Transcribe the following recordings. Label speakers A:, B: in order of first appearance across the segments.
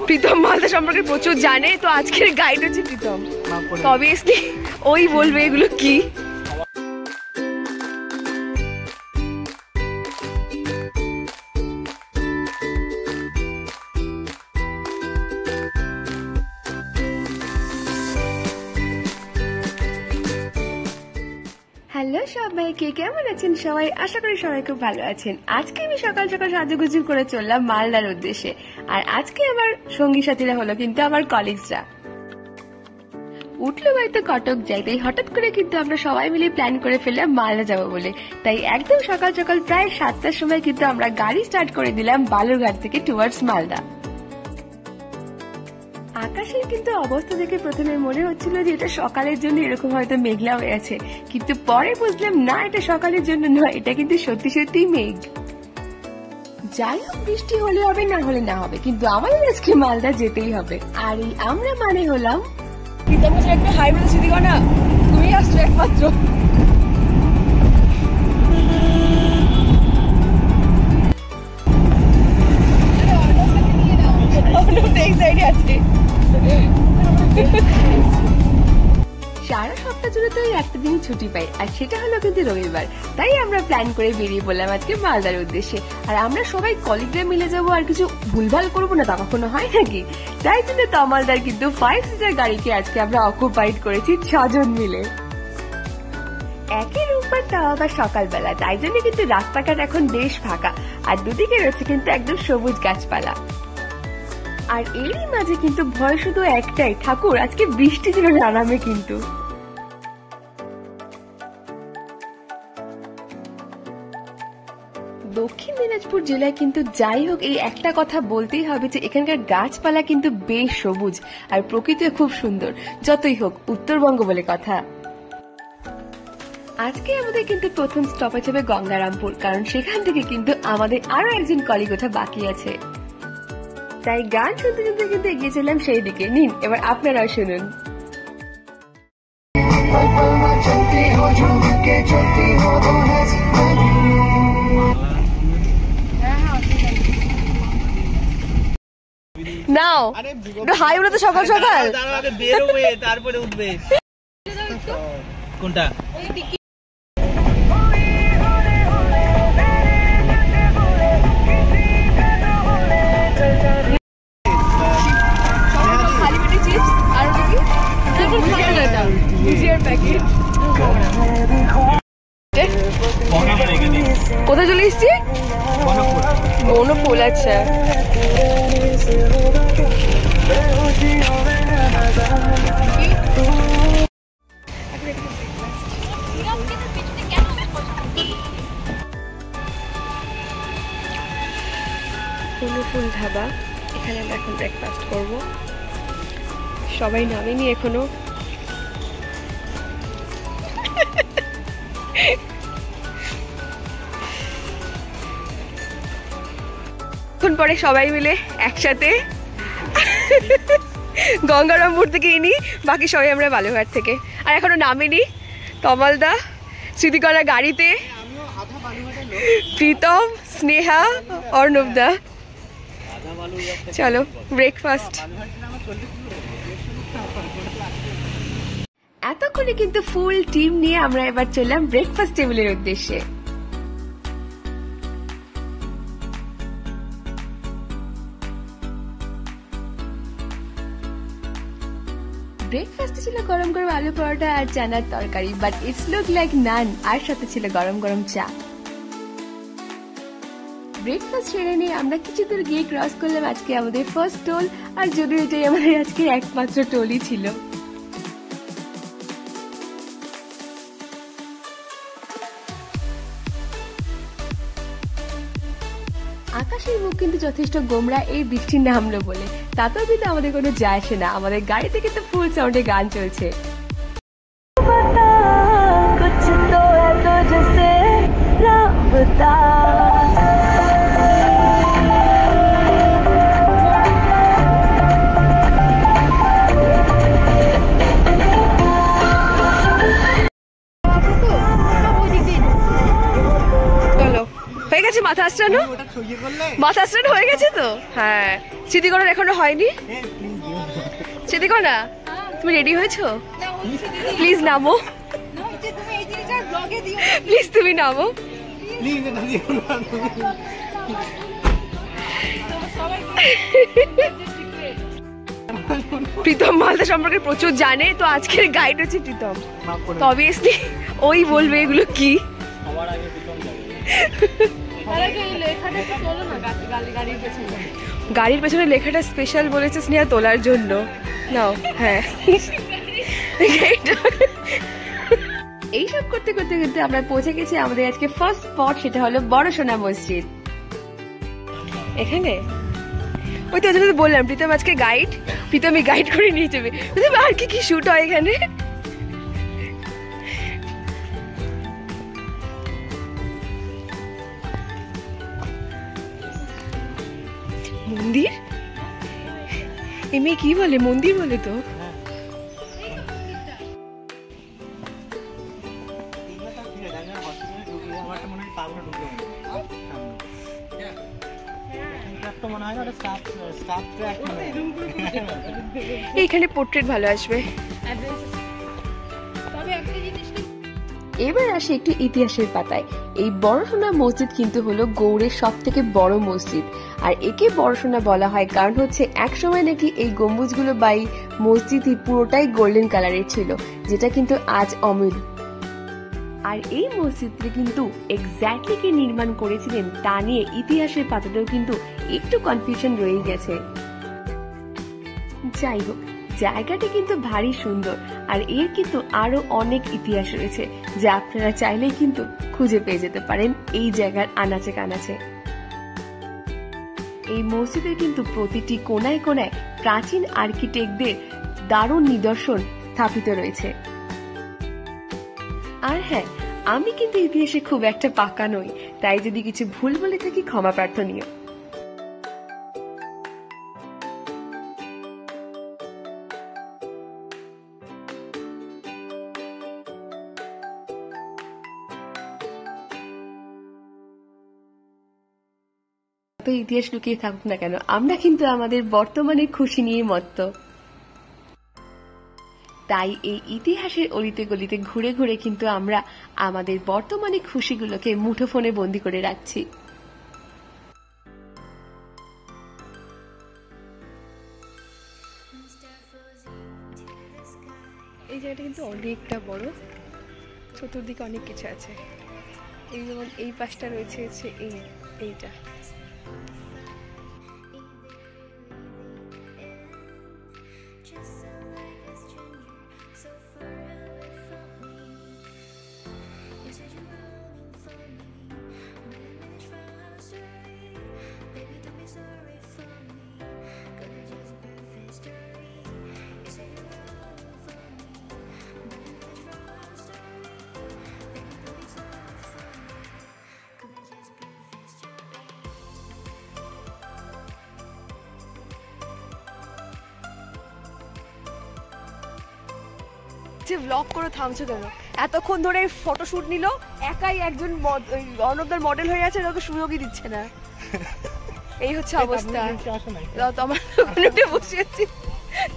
A: প্রীতম মালদা সম্পর্কে প্রচুর জানে, তো আজকের গাইড হচ্ছে প্রীতম। অবভিয়াসলি ওই বলবে এগুলো কি। হ্যালো সবাইকে, কেমন আছেন সবাই? আশা করি সবাই খুব ভালো আছেন। আজকে আমি সকাল সকাল সাজুগুজু করে চললাম মালদার উদ্দেশ্যে। আর আজকে আমার সঙ্গী সাথীরা হলো কিন্তু আমার কলিগসরা। উঠলো বাড়িতে কটক যাই, তাই হঠাৎ করে কিন্তু আমরা সবাই মিলে প্ল্যান করে ফেললাম মালদা যাবো বলে। তাই একদম সকাল সকাল প্রায় 7টার সময় কিন্তু আমরা গাড়ি স্টার্ট করে দিলাম বালুরঘাট থেকে টুয়ার্ডস মালদা। আকাশের কিন্তু অবস্থা দেখে প্রথমে মনে হচ্ছিল যে এটা সকালের জন্য এরকম হয়তো মেঘলা হয়ে আছে, কিন্তু পরে বুঝলাম না, এটা সকালের জন্য নয়, এটা কিন্তু সত্যি সত্যি মেঘ। যাই হোক, বৃষ্টি হলে হবে, না হলে না হবে, কিন্তু আমাদের আজকে মালদা যেতেই হবে। আর এই আমরা মানে হলাম একটা হাইব্রিড সিটি না, তুমি আসছো একমাত্র। সারা সপ্তাহ জুড়ে তো একটা দিনই ছুটি পাই, আর সেটা হলো কিন্তু রবিবার। তাই আমরা প্ল্যান করে বেরিয়ে পড়লাম আজকে মালদার উদ্দেশ্যে। আর আমরা সবাই কলিগরা মিলে যাবো, আর কিছু ভুলভাল করবো না, তা কখনো হয় নাকি? তাই জন্য তমালদার কিন্তু 5 সিটার গাড়িকে আজকে আমরা অকুপাইড করেছি 6 জন মিলে। একই রোববার, তাও আবার সকালবেলা, তাই জন্য কিন্তু রাস্তাঘাট এখন বেশ ফাঁকা, আর দুদিকে রয়েছে কিন্তু একদম সবুজ গাছপালা। আর এরই মাঝে কিন্তু ভয় শুধু একটাই, ঠাকুর আজকে বৃষ্টি যেন না নামে। কিন্তু দক্ষিণ দিনাজপুর জেলায় কিন্তু যাই হোক, এই একটা কথা বলতেই হবে যে এখানকার গাছপালা কিন্তু বেশ সবুজ, আর প্রকৃতিও খুব সুন্দর। যতই হোক উত্তরবঙ্গ বলে কথা। আজকে আমাদের কিন্তু প্রথম স্টপেজ হবে গঙ্গারামপুর, কারণ সেখান থেকে কিন্তু আমাদের আরো একজন কলিগ ওঠা বাকি আছে। তাই গান শুনতে শুনতে কিন্তু এগিয়েছিলাম সেই দিকে। নিন এবার আপনারাও শুনুন। নাও হাই ওটা তো সকাল সকাল বেরোবে, তারপরে উঠবে। কোনটা? কোথায় চলে এসছি? বনফুল। আচ্ছা, বনফুল ধাবা, এখানে আমরা এখন ব্রেকফাস্ট করব। সবাই নামেনি এখনো। পরে সবাই মিলে একসাথে গঙ্গারামপুর থেকে ইনি, বাকি সবাই আমরা বালুরঘাট থেকে। আর এখনো নামেনি তমালদা, স্মৃতিকলা গাড়িতে, প্রীতম, স্নেহা, অর্ণবদা। চলো ব্রেকফাস্ট। এতক্ষণে কিন্তু ফুল টিম নিয়ে আমরা এবার চললাম ব্রেকফাস্ট টেবিলের উদ্দেশ্যে। ব্রেকফাস্টে ছিল গরম গরম আলু পরোটা আর চানার তরকারি, বাট ইটস লুক লাইক নান, আর সাথে ছিল গরম গরম চা। ব্রেকফাস্ট সেরে নিয়ে আমরা কিছু দূর গিয়ে ক্রস করলাম আজকে আমাদের ফার্স্ট টোল, আর যদিও এটাই আমাদের আজকে একমাত্র টোলই ছিল। আকাশের মুখ কিন্তু যথেষ্ট গোমরা এই বৃষ্টি নামলো বলে, তাতেও কিন্তু আমাদের কোনো যায় আসে না। আমাদের গাড়িতে কিন্তু ফুল সাউন্ডে গান চলছে। চলো হয়ে গেছে মাথা আশ্রানো? মাথা আশ্রানো হয়ে গেছে তো? হ্যাঁ, স্মৃতিকরণ এখনো হয়নি। স্মৃতিকরণা, তুমি রেডি হয়েছো? প্লিজ নামো, প্লিজ তুমি নামো। প্রীতম মালদা সম্পর্কে প্রচুর জানে, তো আজকের গাইড হচ্ছে প্রীতম। তো অবভিয়াসলি ওই বলবে এগুলো কি। গাড়ির পেছনে লেখাটা স্পেশাল বলেছে স্নেহা তোলার জন্য। নাও, হ্যাঁ। এইসব করতে করতে করতে আমরা পৌঁছে গেছি আমাদের আজকে ফার্স্ট স্পট, সেটা হলো বড়সোনা মসজিদ। এখানে ওই তো বললাম প্রীতম আজকে গাইড, প্রীতমই গাইড করে নিয়ে যাবে। আর কি কি শুট হয় এখানে? মন্দির? এমনি কি বলে, মন্দির বলে তো। এইখানে পোর্ট্রেট ভালো আসবে। এবার আসি একটু ইতিহাসের পাতায়। এই বড়সোনা মসজিদ কিন্তু হলো গৌড়ের সব থেকে বড় মসজিদ, আর একে বড়সোনা বলা হয় কারণ হচ্ছে একসময় নাকি এই গম্বুজগুলো বা এই মসজিদই পুরোটাই গোল্ডেন কালারের ছিল, যেটা কিন্তু আজ অমিল। আর এই মসজিদটি কিন্তু এক্স্যাক্টলি কে নির্মাণ করেছিলেন তা নিয়ে ইতিহাসের পাতাতেও কিন্তু একটু কনফিউশন রয়ে গেছে। যাই হোক, জায়গাটি কিন্তু ভারী সুন্দর, আর এর কিন্তু আরো অনেক ইতিহাস রয়েছে যা আপনারা চাইলেই কিন্তু খুঁজে পেয়ে যেতে পারেন এই জায়গার আনাচে কানাচে। এই মসজিদের কিন্তু প্রতিটি কোনায় কোনায় প্রাচীন আর্কিটেক্টদের দারুণ নিদর্শন স্থাপিত রয়েছে। আর হ্যাঁ, আমি কিন্তু ইতিহাসে খুব একটা পাকা নই, তাই যদি কিছু ভুল বলে থাকি ক্ষমা প্রার্থনীয়। ইতিহাস লুকিয়ে থাকুক না কেন, আমরা কিন্তু আমাদের বর্তমানের খুশি নিয়ে মত্ত। তাই এই ইতিহাসের অলিতে গলিতে ঘুরে ঘুরে কিন্তু আমরা আমাদের বর্তমানে খুশিগুলোকে মুঠোফোনে বন্দি করে রাখছি। এই জায়গাটা কিন্তু অনেকটা বড়, চতুর্দিকে অনেক কিছু আছে। এই যেমন এই পাশটা রয়েছে হচ্ছে এইটা। ব্লগ করে থামছো কেন? এতক্ষণ ধরে ফটোশুট নিল, একাই একজন অনবদার মডেল হয়ে আছে, ওকে সুযোগই দিচ্ছে না। এই হচ্ছে অবস্থা। তোমার দোকানে বসে আছি,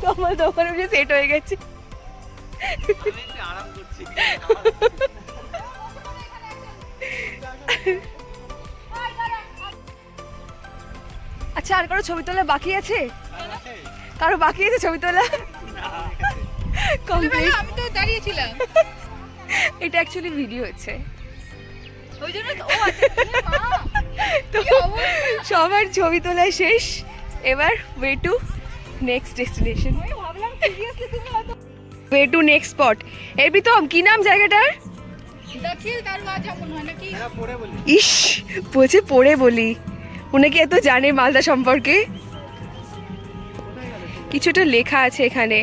A: তোমার দোকানে বসে সেট হয়ে গেছে। আচ্ছা, আর কারো ছবি তোলা বাকি আছে? কারো বাকি আছে ছবি তোলা? আমি তো দাঁড়িয়েছিলাম। এটা অ্যাকচুয়ালি ভিডিও হচ্ছে, ওই জন্য তো সবার ছবি তোলা শেষ। এবার way to next destination, way to next spot. এই প্রীতম, কি নাম জায়গাটার? ইস, বলছে পড়ে বলি। উনাকে এত জানে মালদা সম্পর্কে। কিছুটা লেখা আছে এখানে,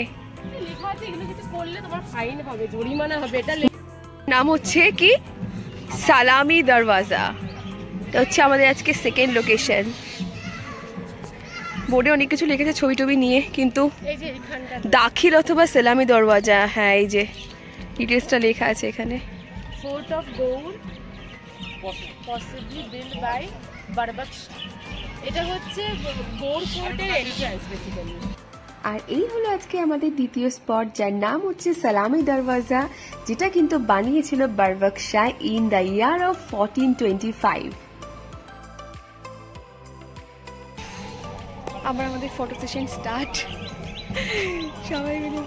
A: নাম হচ্ছে কি সালামি দরওয়াজা। হচ্ছে আমাদের আজকে সেকেন্ড লোকেশন। বোর্ডে অনেক কিছু লিখেছে ছবি টবি নিয়ে, কিন্তু দাখিল অথবা সালামি দরওয়াজা, হ্যাঁ এই যে ডিটেলসটা লেখা আছে এখানে। Fort of Gaur possibly build by Barbak. এটা হচ্ছে বোর ফোর্টের এন্ট্রান্স বেসিক্যালি। আর এই হলো আজকে আমাদের দ্বিতীয় স্পট, যার নাম হচ্ছে সালামি দরওয়াজা, যেটা কিন্তু বানিয়েছিল Barbak Shah in the year of 1425। আবার আমাদের ফটো সেশন স্টার্ট, সবাই মিলে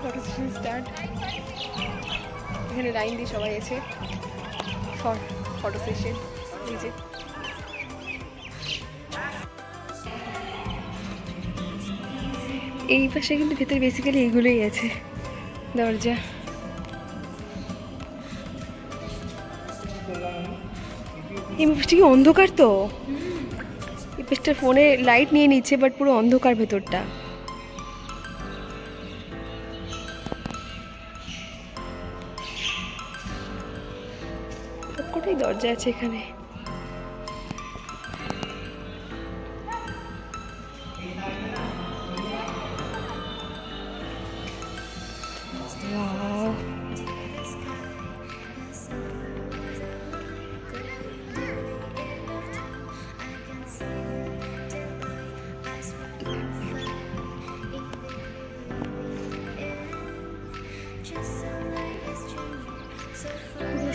A: ফটো সেশন স্টার্ট। এখানে লাইন দিয়ে সবাই আছে ফর ফটো সেশন। নিজে এই পাশে কিন্তু ভেতরে বেসিক্যালি এইগুলোই আছে, দরজা। এই পাশটা কি অন্ধকার, তো এই পাশটা ফোনে লাইট নিয়ে নিচ্ছে বাট পুরো অন্ধকার ভেতরটা। সবকটাই দরজা আছে এখানে।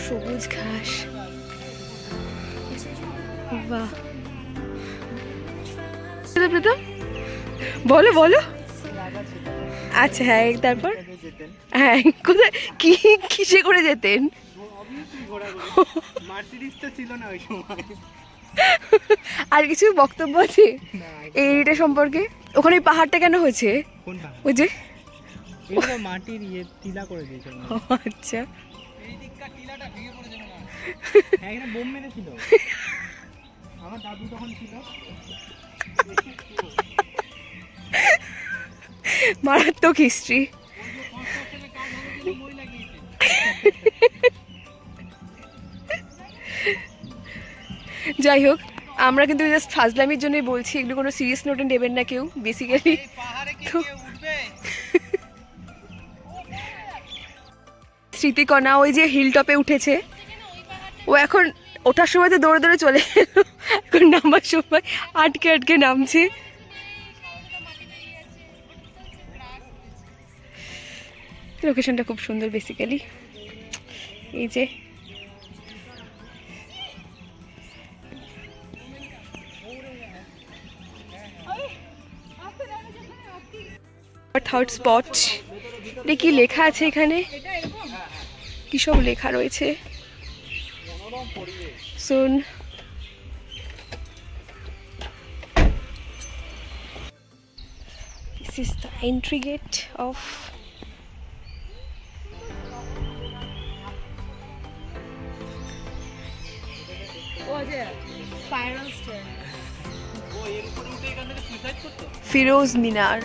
A: সবুজ ঘাস, বাহ। বলো বলো। আচ্ছা হ্যাঁ, তারপর হ্যাঁ কোথায় কি কিসে করে যেতেন? আর কিছু বক্তব্য আছে এই এরিয়াটা সম্পর্কে? ওখানে পাহাড়টা কেন হয়েছে? ওই যে মাটির টিলা করে দিয়েছে। আচ্ছা, মারাত্মক হিস্ট্রি। যাই হোক, আমরা কিন্তু জাস্ট ফাজলামির জন্যই বলছি, এগুলো কোনো সিরিয়াস নোটে নেবেন না কেউ বেসিক্যালি। স্মৃতিকণা ওই যে হিল টপে উঠেছে, ও এখন ওঠার সময় তো দৌড়ে দৌড়ে চলে, এখন নামার সময় আটকে আটকে নামছে। লোকেশনটা খুব সুন্দর বেসিক্যালি। এই যে থার্ড স্পট, এটা কি লেখা আছে এখানে? কি সব লেখা রয়েছে? শুন, this is the entry gate of Firoz মিনার।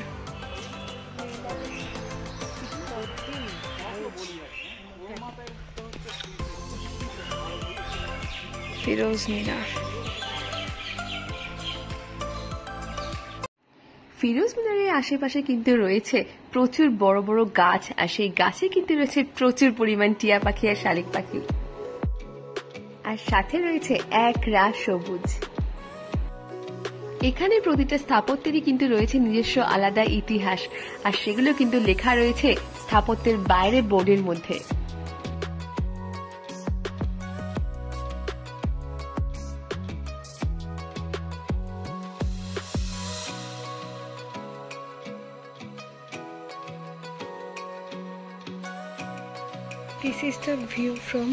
A: ফিরোজ মিনার, ফিরোজ মিনারের আশেপাশে কিন্তু রয়েছে প্রচুর বড় বড় গাছ, আর সেই গাছে কিন্তু রয়েছে প্রচুর পরিমাণ টিয়া পাখি আর শালিক পাখি, আর সাথে রয়েছে এক রাশ সবুজ। এখানে প্রতিটা স্থাপত্যেরই কিন্তু রয়েছে নিজস্ব আলাদা ইতিহাস, আর সেগুলো কিন্তু লেখা রয়েছে স্থাপত্যের বাইরে বোর্ডের মধ্যে। This is the view from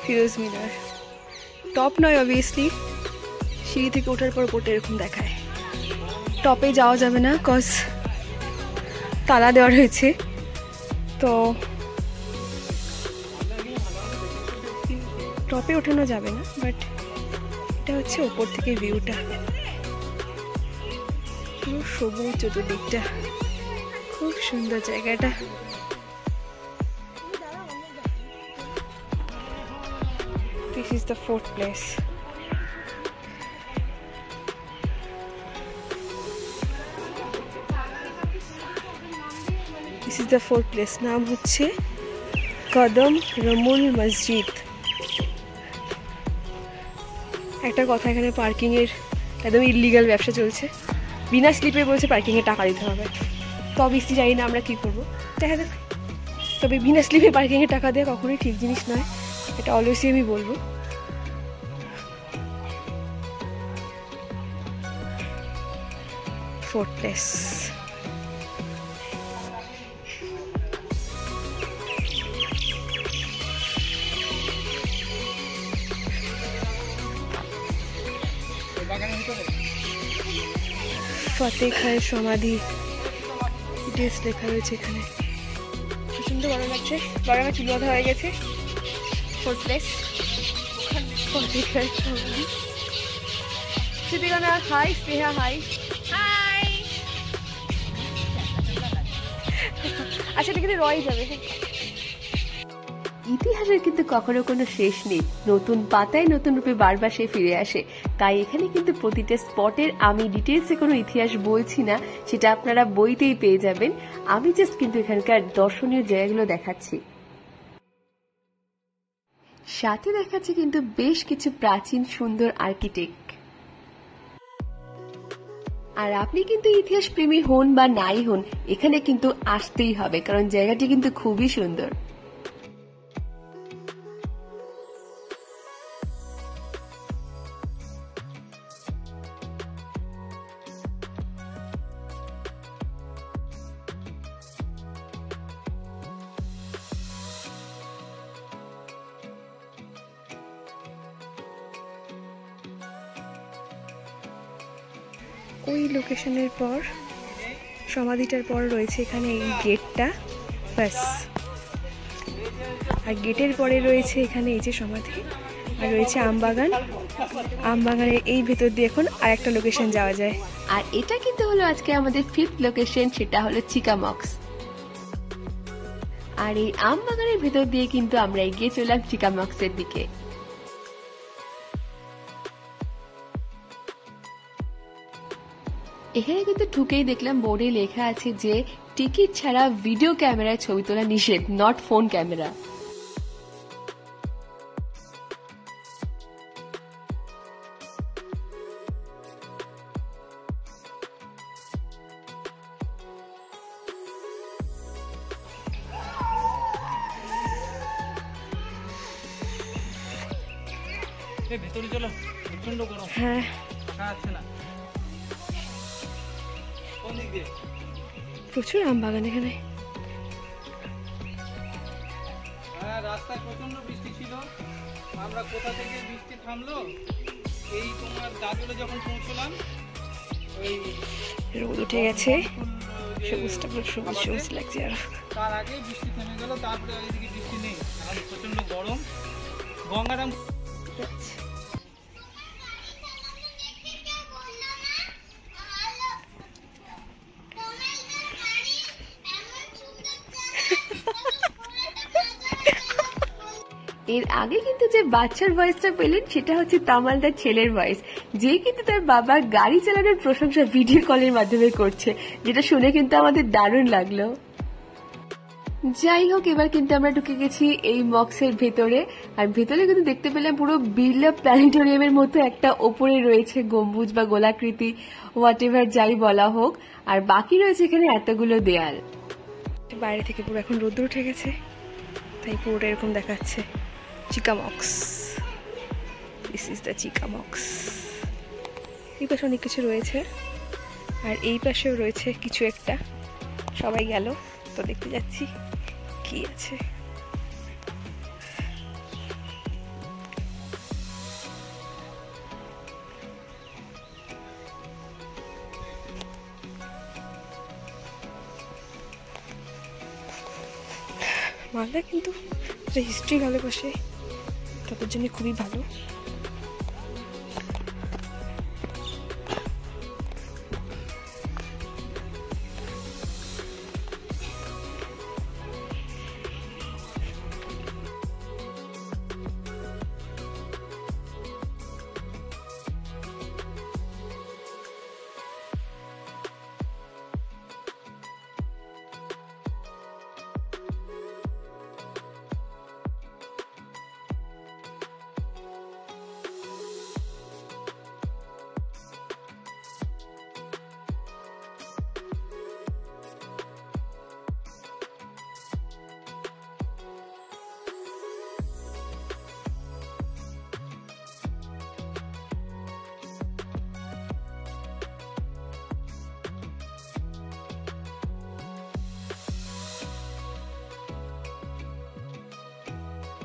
A: Firoz Minar. Top নয় অবভিয়াসলি, সিঁড়ি থেকে ওঠার পর ওপরটা এরকম দেখায়। টপে যাওয়া যাবে না, কজ তালা দেওয়া রয়েছে, তো টপে ওঠানো যাবে না। বাট এটা হচ্ছে ওপর থেকে ভিউটা, পুরো সবুজ চতুর্দিকটা, খুব সুন্দর জায়গাটা। This is the fourth place. This is the fourth place. নাম হচ্ছে কদম রমুল মসজিদ। একটা কথা, এখানে পার্কিং এর একদম ইলিগাল ব্যবসা চলছে। বিনা স্লিপে বলছে পার্কিং এ টাকা দিতে হবে। তো অবশ্যই জানি না আমরা কি করবো, দেখা যাক। তবে বিনা স্লিপে পার্কিং এ টাকা দেওয়া কখনোই ঠিক জিনিস নয়, এটা অলওয়েজই আমি বলবো। ফোর্টলেস ফতেহ খায়ের সমাধি ডিটেলস লেখা রয়েছে এখানে। প্রচন্ড গরম লাগছে, গরমে চুল বাঁধা হয়ে গেছে। ফোর্টলেস ফতেহ খায়ের সমাধি। স্মৃতিকানা হাই, স্নেহা হাই। আচ্ছা ঠিক আছে, রয় যাবে। ইতিহাসের কিন্তু কখনো কোনো শেষ নেই, নতুন পাতায় নতুন রূপে বারবার সে ফিরে আসে। তাই এখানে কিন্তু প্রতিটা স্পটের আমি ডিটেলসে কোনো ইতিহাস বলছি না, সেটা আপনারা বইতেই পেয়ে যাবেন। আমি জাস্ট কিন্তু এখানকার দর্শনীয় জায়গাগুলো দেখাচ্ছি, সাথে দেখাচ্ছি কিন্তু বেশ কিছু প্রাচীন সুন্দর আর্কিটেক্ট। আর আপনি কিন্তু ইতিহাস প্রেমী হন বা নাই হন, এখানে কিন্তু আসতেই হবে, কারণ জায়গাটি কিন্তু খুবই সুন্দর। ওই লোকেশনের পর, সমাধিটার পর রয়েছে এখানে এই গেটটা, ব্যাস। আর গেটের পরে রয়েছে এখানে এই যে সমাধি, আর রয়েছে আমবাগান। আমবাগানের এই ভেতর দিয়ে এখন আর একটা লোকেশন যাওয়া যায়। আর এটা কিন্তু হলো আজকে আমাদের 5th লোকেশন, সেটা হলো চিকামক্স। আর এই আমবাগানের ভেতর দিয়ে কিন্তু আমরা এগিয়ে চললাম চিকামক্সের দিকে। এখানে কিন্তু ঢুকেই দেখলাম বোর্ডে লেখা আছে যে টিকিট ছাড়া ভিডিও ক্যামেরায় ছবি তোলা নিষেধ, নট ফোন ক্যামেরা।
B: ভেতরে চলো, প্রচন্ড গরম।
A: হ্যাঁ,
B: আছে না
A: প্রচুর আম বাগান এখানে।
B: হ্যাঁ, রাস্তায় প্রচন্ড বৃষ্টি ছিল। আমরা কোথা থেকে বৃষ্টি থামলো, এই তোমার গাজলে যখন পৌঁছলাম, ওই
A: রোদ উঠে গেছে, সবুজটা পুরো সবুজ সবুজ লাগছে। আর
B: তার আগে বৃষ্টি থেমে গেল, তারপরে ওইদিকে বৃষ্টি নেই, এখন প্রচন্ড গরম। গঙ্গারাম
A: এর আগে কিন্তু যে বাচ্চার ভয়েসটা পেলেন সেটা হচ্ছে তামালদার ছেলের ভয়েস, যে কিন্তু তার বাবা গাড়ি চালানোর প্রশংসা ভিডিও কলের মাধ্যমে করছে, যেটা শুনে কিন্তু আমাদের দারুণ লাগলো। যাই হোক, এবার কিন্তু আমরা ঢুকে গেছি এই মক্সের ভেতরে। আর ভেতরে কিন্তু দেখতে পেলাম পুরো বিড়লা প্ল্যানেটোরিয়ামের মতো একটা ওপরে রয়েছে গম্বুজ বা গোলাকৃতি, হোয়াট এভার যাই বলা হোক, আর বাকি রয়েছে এখানে এতগুলো দেয়াল। বাইরে থেকে পুরো এখন রোদ্র উঠে গেছে, তাই পুরোটা এরকম দেখাচ্ছে। চিকামক্স, দিস ইজ দ্য চিকামক্স। এই পাশে অনেক কিছু রয়েছে, আর এই পাশেও রয়েছে কিছু একটা। সবাই গেল তো দেখতে যাচ্ছি কি আছে। মালদা কিন্তু হিস্ট্রি ভালোবাসে, তাদের জন্য খুবই ভালো।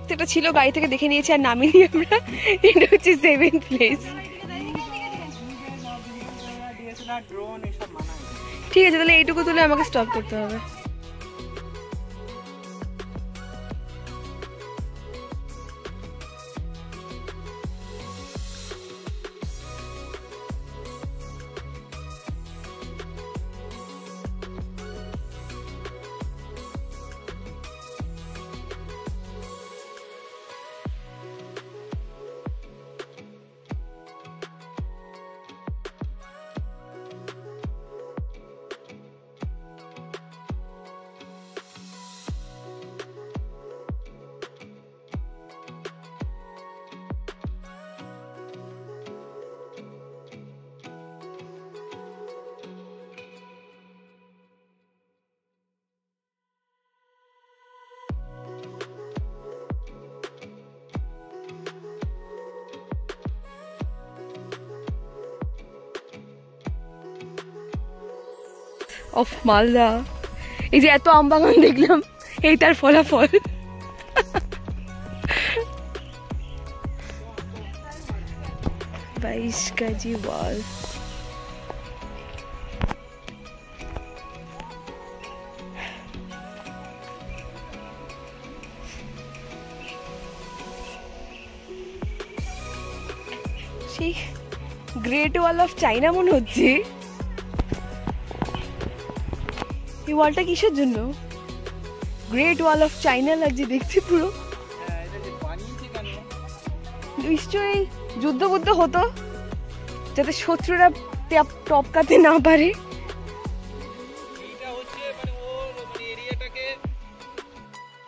A: সেটা ছিল, গাড়ি থেকে দেখে নিয়েছি আর নামিনি আমরা। এটা হচ্ছে 7th প্লেস। ঠিক আছে, তাহলে এইটুকু তুলে আমাকে স্টপ করতে হবে। অফ মালদা, এই যে এত আম বাগান দেখলাম, এই তার ফলাফল। বাইশ কেজি বল। সেই গ্রেট ওয়াল অফ চাইনা মনে হচ্ছে। এই ওয়ালটা কিসের জন্য? গ্রেট ওয়াল অফ চাইনা লাগছে দেখতে পুরো। নিশ্চয়ই যুদ্ধ বুদ্ধ হতো যাতে শত্রুরা টপকাতে না পারে।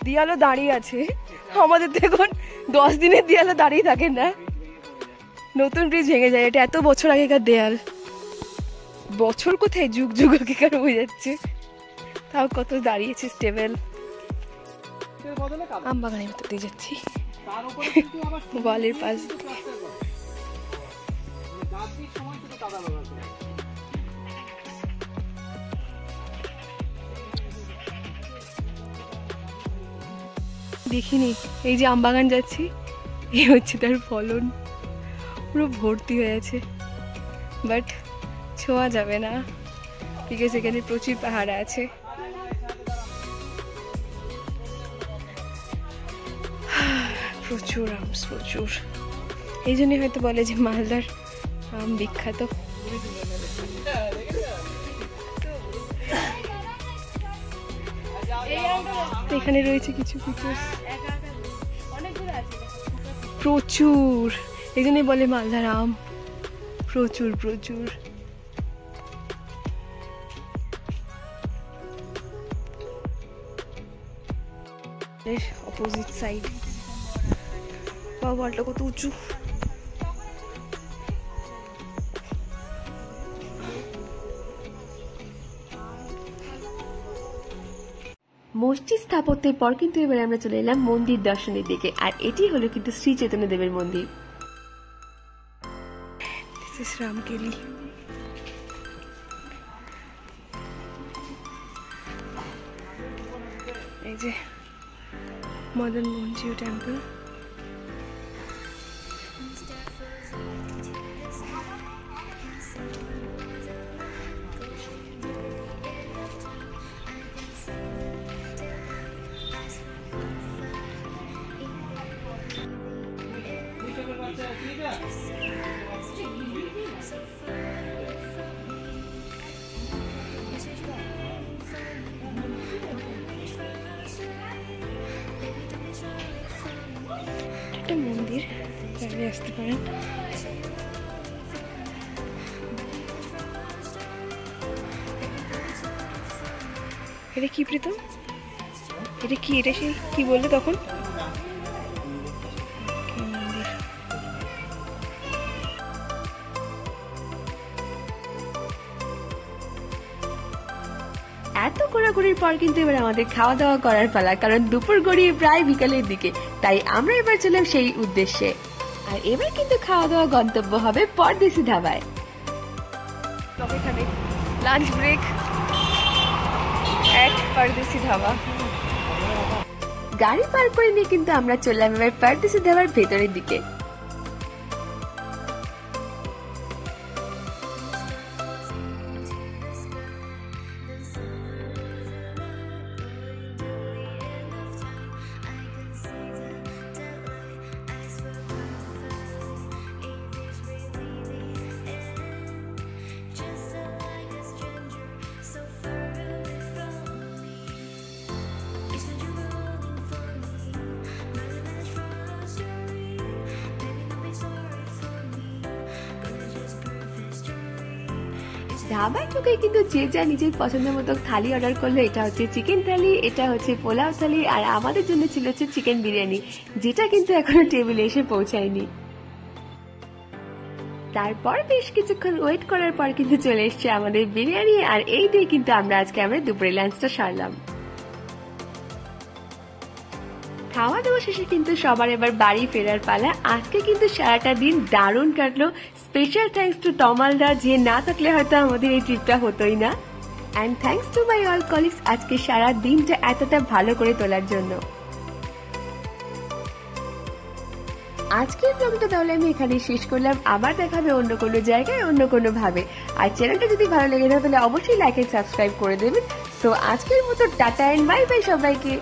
A: দেয়ালও দাঁড়িয়ে আছে, আমাদের তো এখন 10 দিনের দেয়ালও দাঁড়িয়ে থাকে না, নতুন ব্রিজ ভেঙে যায়। এটা এত বছর আগেকার দেয়াল, বছর কোথায়, যুগ যুগ আগেকার হয়ে যাচ্ছে, তাও কত দাঁড়িয়েছে স্টেবল। আম বাগানের ভিতর দিয়ে যাচ্ছি, ওয়ালের পাশ। দেখিনি, এই যে আম বাগান যাচ্ছি, এই হচ্ছে তার ফলন, পুরো ভর্তি হয়ে আছে, বাট ছোঁয়া যাবে না বিকজ এখানে প্রচুর পাহাড় আছে। প্রচুর আম, প্রচুর। এই জন্যই হয়তো বলে যে মালদার আম বিখ্যাত। এখানে রয়েছে কিছু কিছু, প্রচুর, এই জন্যই বলে মালদার আম প্রচুর প্রচুর। অপোজিট সাইড, ওয়ালটা কত উঁচু। মসজিদ স্থাপত্যের পর কিন্তু এবার আমরা চলে এলাম মন্দির দর্শনের দিকে, আর এটি হলো কিন্তু শ্রী চৈতন্য দেবের মন্দির। This is Ramkeli. এই যে মদন মোহন জিউ টেম্পল। একটা মন্দির, চাইলে আসতে পারেন। এটা কি প্রীতম, এটা কি, এটা সেই কি বললে তখন? এত ঘোরাঘুরির পর কিন্তু এবার আমাদের খাওয়া দাওয়া করার পালা, কারণ দুপুর গড়িয়ে প্রায় বিকালের দিকে, তাই আমরা এবার চললাম সেই উদ্দেশ্যে। আর এবার কিন্তু খাওয়া দাওয়া গন্তব্য হবে পরদেশি ধাবায়। এখানে লাঞ্চ ব্রেক, এক পরদেশি ধাবা। গাড়ি পার করে নিয়ে কিন্তু আমরা চললাম এবার পারদেশি ধাবার ভেতরের দিকে। ধাবায় ঢুকে কিন্তু যে যা নিজের পছন্দের মতো থালি অর্ডার করলো। এটা হচ্ছে চিকেন থালি, এটা হচ্ছে পোলাও থালি, আর আমাদের জন্য ছিল হচ্ছে চিকেন বিরিয়ানি, যেটা কিন্তু এখনো টেবিলে এসে পৌঁছায়নি। তারপর বেশ কিছুক্ষণ ওয়েট করার পর কিন্তু চলে এসছে আমাদের বিরিয়ানি, আর এই দিয়ে কিন্তু আমরা দুপুরে লাঞ্চটা সারলাম। খাওয়া দাওয়া শেষে কিন্তু সবার এবার বাড়ি ফেরার পালা। আজকে কিন্তু সারাটা দিন দারুণ কাটলো। স্পেশাল থ্যাঙ্কস টু তমালদা, যে না থাকলে হয়তো আমাদের এই ট্রিপটা হতোই না। And thanks to my all colleagues আজকে সারা দিনটা এতটা ভালো করে তোলার জন্য। আজকের ব্লগটা তাহলে আমি এখানে শেষ করলাম। আবার দেখাবে অন্য কোনো জায়গায় অন্য কোনো ভাবে। আর চ্যানেলটা যদি ভালো লেগে থাকে তাহলে অবশ্যই লাইক এন্ড সাবস্ক্রাইব করে দেবেন। সো আজকের মতো টাটা এন্ড বাই বাই সবাইকে।